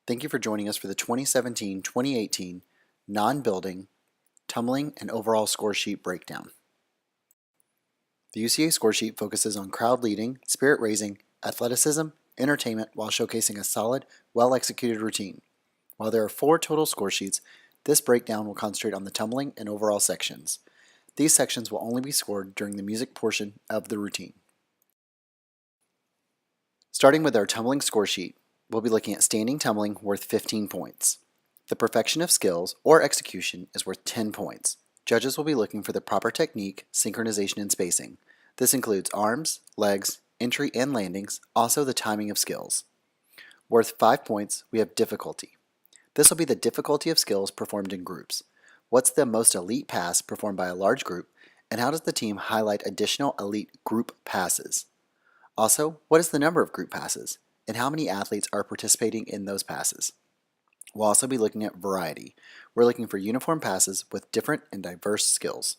Thank you for joining us for the 2017-2018 non-building, tumbling, and overall score sheet breakdown. The UCA score sheet focuses on crowd leading, spirit raising, athleticism, entertainment while showcasing a solid, well-executed routine. While there are 4 total score sheets, this breakdown will concentrate on the tumbling and overall sections. These sections will only be scored during the music portion of the routine. Starting with our tumbling score sheet, we'll be looking at standing tumbling worth 15 points. The perfection of skills or execution is worth 10 points. Judges will be looking for the proper technique, synchronization, and spacing. This includes arms, legs, entry and landings, also the timing of skills. Worth 5 points, we have difficulty. This will be the difficulty of skills performed in groups. What's the most elite pass performed by a large group, and how does the team highlight additional elite group passes? Also, what is the number of group passes, and how many athletes are participating in those passes? We'll also be looking at variety. We're looking for uniform passes with different and diverse skills.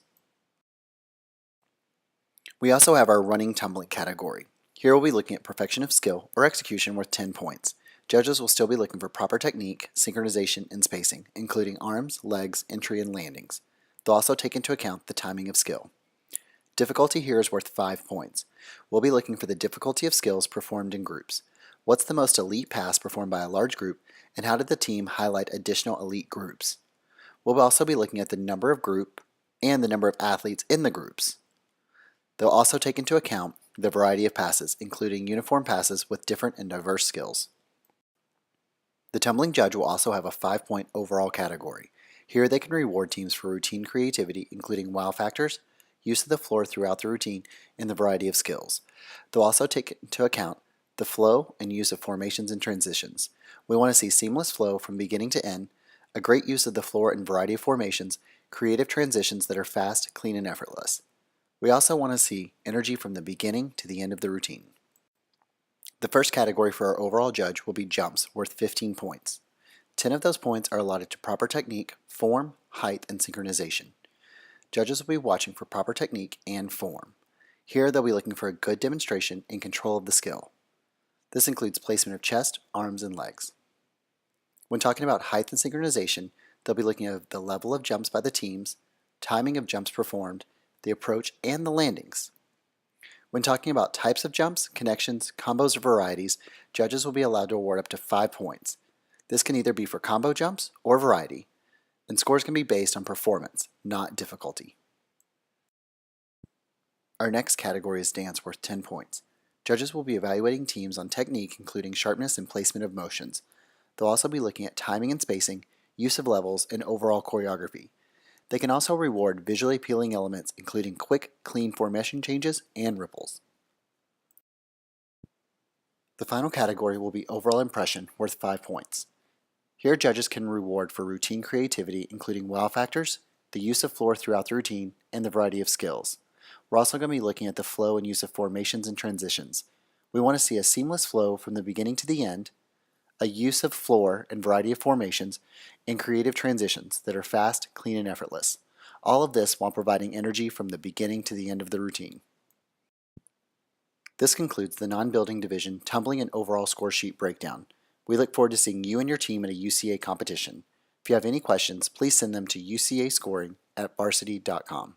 We also have our running tumbling category. Here we'll be looking at perfection of skill or execution worth 10 points. Judges will still be looking for proper technique, synchronization, and spacing, including arms, legs, entry, and landings. They'll also take into account the timing of skill. Difficulty here is worth 5 points. We'll be looking for the difficulty of skills performed in groups. What's the most elite pass performed by a large group, and how did the team highlight additional elite groups? We'll also be looking at the number of group and the number of athletes in the groups. They'll also take into account the variety of passes, including uniform passes with different and diverse skills. The tumbling judge will also have a 5-point overall category. Here they can reward teams for routine creativity, including wow factors, use of the floor throughout the routine, and the variety of skills. They'll also take into account the flow and use of formations and transitions. We want to see seamless flow from beginning to end, a great use of the floor and variety of formations, creative transitions that are fast, clean, and effortless. We also want to see energy from the beginning to the end of the routine. The first category for our overall judge will be jumps, worth 15 points. 10 of those points are allotted to proper technique, form, height, and synchronization. Judges will be watching for proper technique and form. Here they'll be looking for a good demonstration and control of the skill. This includes placement of chest, arms, and legs. When talking about height and synchronization, they'll be looking at the level of jumps by the teams, timing of jumps performed, the approach, and the landings. When talking about types of jumps, connections, combos, or varieties, judges will be allowed to award up to 5 points. This can either be for combo jumps or variety, and scores can be based on performance, not difficulty. Our next category is dance, worth 10 points. Judges will be evaluating teams on technique, including sharpness and placement of motions. They'll also be looking at timing and spacing, use of levels, and overall choreography. They can also reward visually appealing elements, including quick, clean formation changes and ripples. The final category will be overall impression, worth 5 points. Here, judges can reward for routine creativity, including wow factors, the use of floor throughout the routine, and the variety of skills. We're also going to be looking at the flow and use of formations and transitions. We want to see a seamless flow from the beginning to the end, a use of floor and variety of formations, and creative transitions that are fast, clean, and effortless. All of this while providing energy from the beginning to the end of the routine. This concludes the non-building division tumbling and overall score sheet breakdown. We look forward to seeing you and your team at a UCA competition. If you have any questions, please send them to ucascoring@varsity.com.